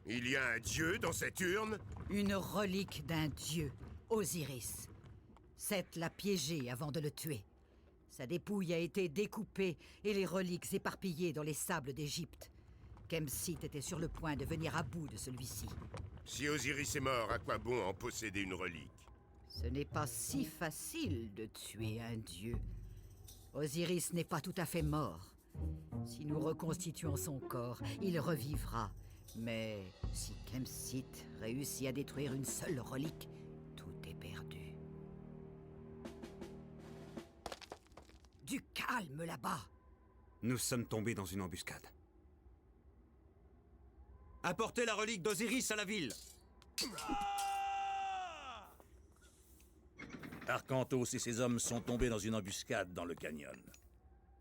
Il y a un dieu dans cette urne? Une relique d'un dieu, Osiris. Seth l'a piégé avant de le tuer. Sa dépouille a été découpée et les reliques éparpillées dans les sables d'Égypte. Kemsit était sur le point de venir à bout de celui-ci. Si Osiris est mort, à quoi bon en posséder une relique? Ce n'est pas si facile de tuer un dieu. Osiris n'est pas tout à fait mort. Si nous reconstituons son corps, il revivra. Mais si Kemsit réussit à détruire une seule relique, tout est perdu. Du calme là-bas! Nous sommes tombés dans une embuscade. Apportez la relique d'Osiris à la ville! Arcantos et ses hommes sont tombés dans une embuscade dans le canyon.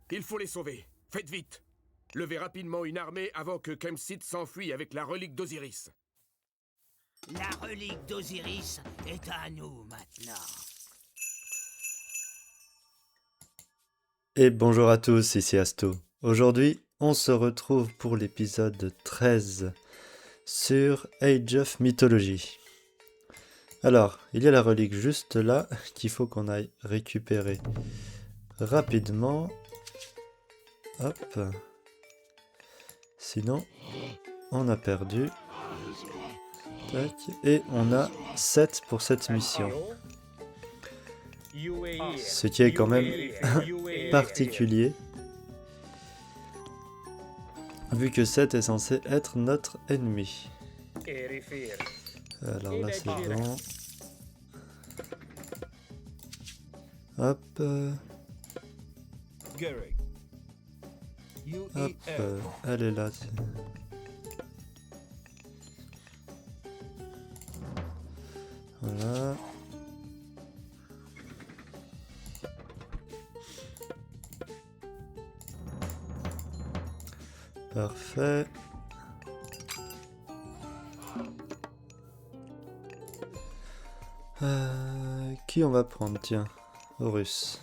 Il faut les sauver. Faites vite. Levez rapidement une armée avant que Kemsit s'enfuit avec la relique d'Osiris. La relique d'Osiris est à nous maintenant. Et bonjour à tous, ici Asto. Aujourd'hui, on se retrouve pour l'épisode 13 sur Age of Mythology. Alors, il y a la relique juste là qu'il faut qu'on aille récupérer rapidement. Hop. Sinon, on a perdu. Tac. Et on a 7 pour cette mission. Ce qui est quand même particulier. Vu que 7 est censé être notre ennemi. Alors là c'est bon. Hop. Hop. Elle est là. Voilà. Parfait. Qui on va prendre? Tiens, Horus.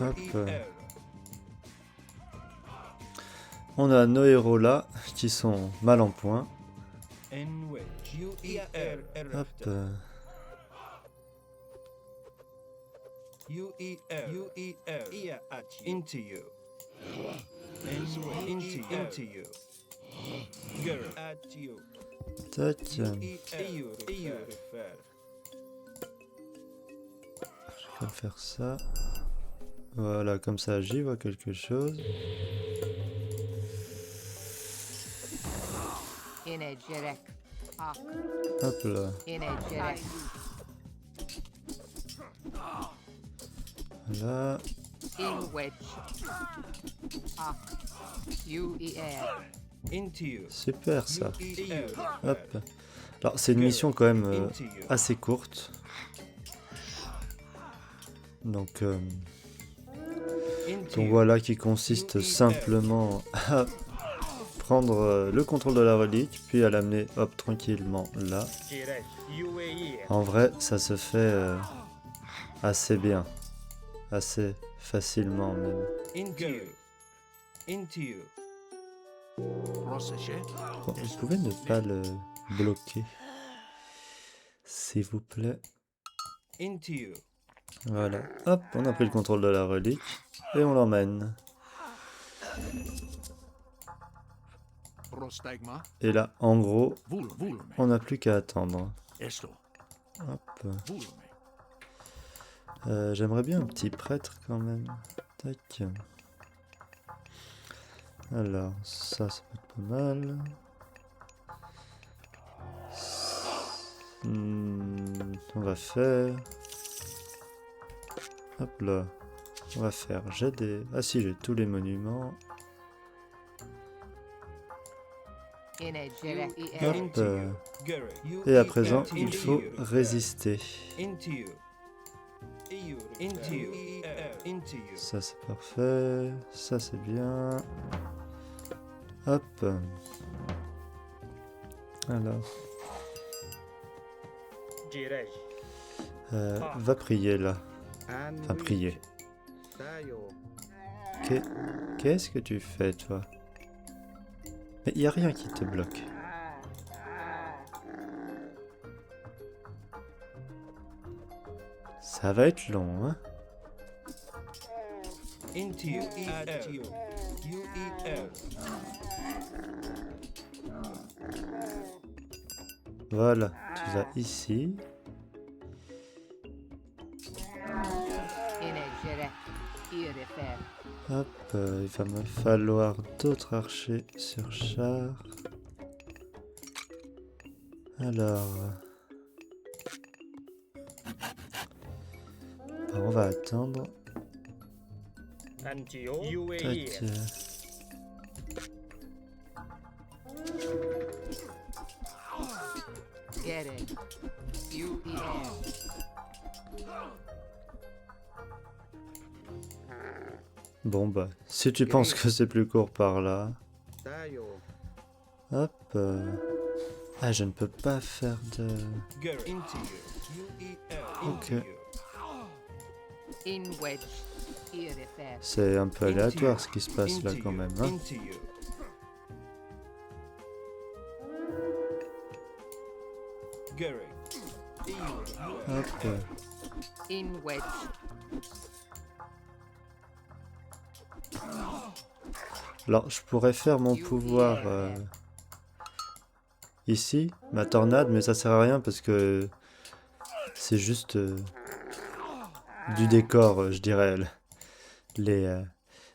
Hop. On a nos héros là qui sont mal en point. Hop. Tac. Je vais faire ça. Voilà, comme ça j'y vois quelque chose. Hop là. Là. Super ça. Hop. Alors c'est une mission quand même assez courte. Donc voilà, qui consiste simplement à prendre le contrôle de la relique, puis à l'amener hop tranquillement là. En vrai, ça se fait assez bien, assez facilement même. Bon, vous pouvez ne pas le bloquer, s'il vous plaît. Voilà, hop, on a pris le contrôle de la relique et on l'emmène. Et là, en gros, on n'a plus qu'à attendre. Hop. J'aimerais bien un petit prêtre quand même. Tac. Alors, ça peut être pas mal. On va faire... Hop là. On va faire... J'ai des... Ah si, j'ai tous les monuments. Hop. Et à présent, il faut résister. Ça c'est parfait. Ça c'est bien. Hop. Alors. Va prier là. Enfin, prier. Qu'est-ce que tu fais, toi? Mais il n'y a rien qui te bloque. Ça va être long, hein? Voilà, tu vas ici. Hop, il va me falloir d'autres archers sur char. Alors... on va attendre. Tac. Get it. UER. Bon bah, si tu penses que c'est plus court par là... Hop... Ah, je ne peux pas faire de... Ok. C'est un peu aléatoire ce qui se passe là quand même, hein. Hop. Alors, je pourrais faire mon pouvoir ici, ma tornade, mais ça sert à rien parce que c'est juste du décor, je dirais,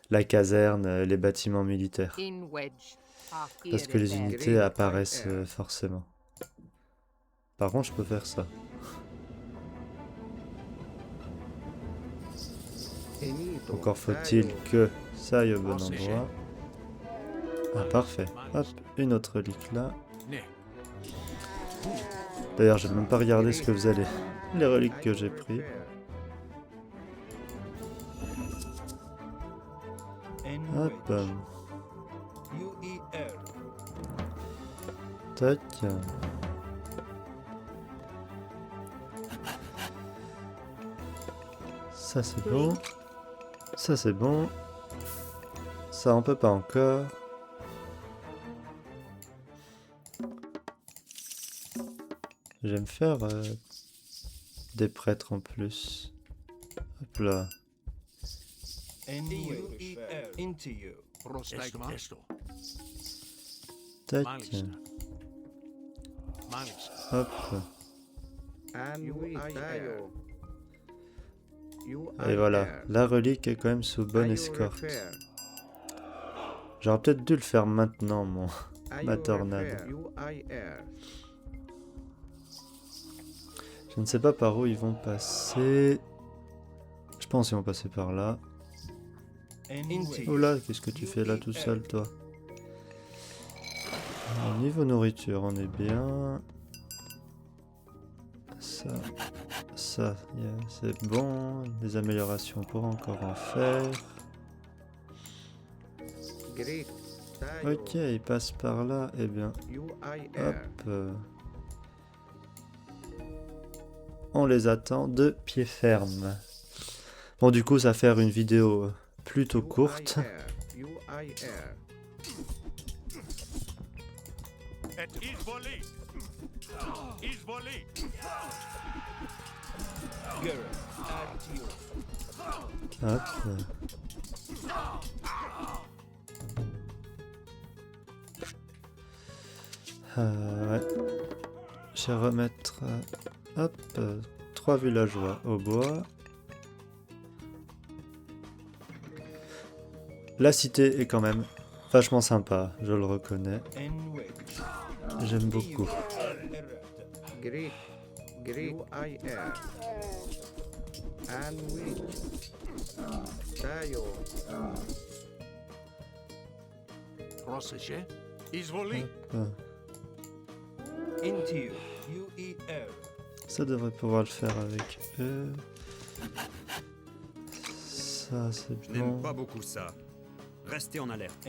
la caserne, les bâtiments militaires. Parce que les unités apparaissent forcément. Par contre, je peux faire ça. Encore faut-il que ça aille au bon endroit. Ah, parfait. Hop, une autre relique là. D'ailleurs, j'ai même pas regardé ce que faisaient les reliques que j'ai pris. Hop. Tac. Ça c'est bon. Ça c'est bon. Ça on peut pas encore. J'aime faire des prêtres en plus. Hop là. Tac. Hop. Et voilà, la relique est quand même sous bonne escorte. J'aurais peut-être dû le faire maintenant, ma tornade. Je ne sais pas par où ils vont passer. Je pense qu'ils vont passer par là. Oula, qu'est-ce que tu fais là tout seul, toi? Alors, niveau nourriture, on est bien. Ça, c'est bon. Des améliorations pour encore en faire. Ok, il passe par là. Eh bien, hop. On les attend de pied ferme. Bon, du coup, ça va faire une vidéo plutôt courte. Hop. Ouais. Je vais remettre... hop. 3 villageois au bois. La cité est quand même vachement sympa, je le reconnais. J'aime beaucoup. Ça devrait pouvoir le faire avec eux. Ça c'est bon. Je n'aime pas beaucoup ça. Restez en alerte.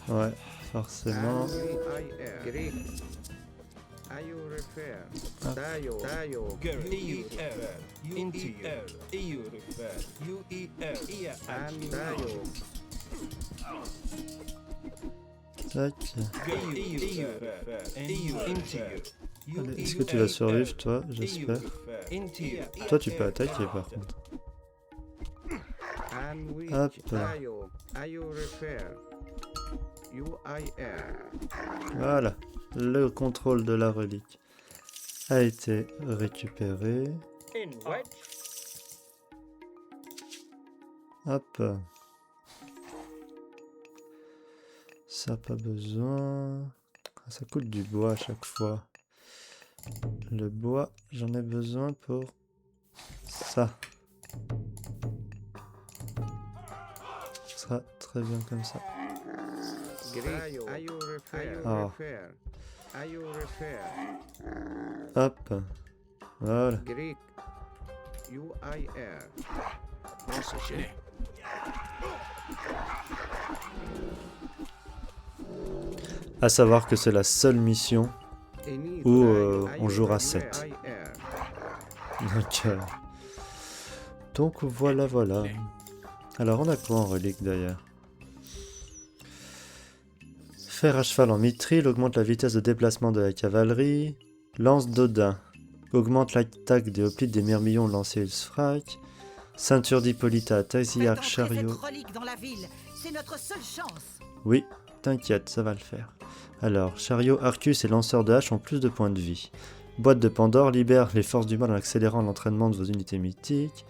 Ouais, forcément. Tac. Allez, est-ce que tu vas survivre, toi? J'espère. Toi, tu peux attaquer, par contre. Hop. Voilà. Le contrôle de la relique a été récupéré. Hop. Ça, pas besoin. Ça coûte du bois à chaque fois. Le bois, j'en ai besoin pour ça. Ce sera très bien comme ça. Ah. Hop. Voilà. À savoir que c'est la seule mission où on jouera 7. Donc voilà, voilà. Alors on a quoi en relique d'ailleurs? Fer à cheval en mithril augmente la vitesse de déplacement de la cavalerie. Lance d'Odin augmente l'attaque des hoplites des myrmillons lancés Ulsfrak. Ceinture d'Hippolyta, Taxiarch, chariot. C'est notre seule chance. Oui, t'inquiète, ça va le faire. Alors, chariot, Arcus et lanceur de hache ont plus de points de vie. Boîte de Pandore libère les forces du mal en accélérant l'entraînement de vos unités mythiques.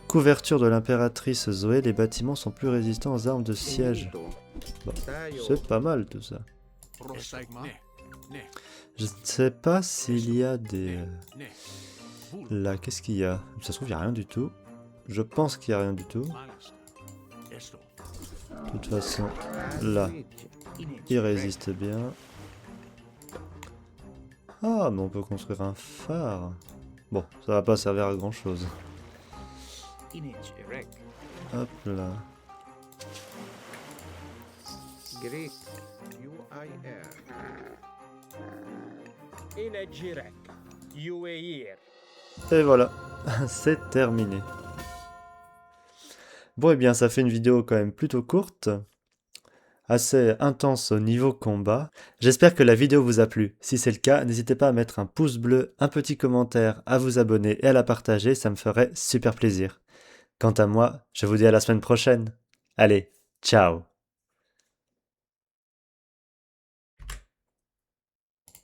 Couverture de l'impératrice Zoé, les bâtiments sont plus résistants aux armes de siège. Bon, c'est pas mal tout ça. Je ne sais pas s'il y a des... Là, qu'est-ce qu'il y a? Ça se trouve, il n'y a rien du tout. Je pense qu'il n'y a rien du tout. De toute façon, là, il résiste bien. Ah, mais on peut construire un phare. Bon, ça va pas servir à grand chose. Hop là. Et voilà, c'est terminé. Bon, et bien, ça fait une vidéo quand même plutôt courte, assez intense au niveau combat. J'espère que la vidéo vous a plu. Si c'est le cas, n'hésitez pas à mettre un pouce bleu, un petit commentaire, à vous abonner et à la partager, ça me ferait super plaisir. Quant à moi, je vous dis à la semaine prochaine. Allez, ciao!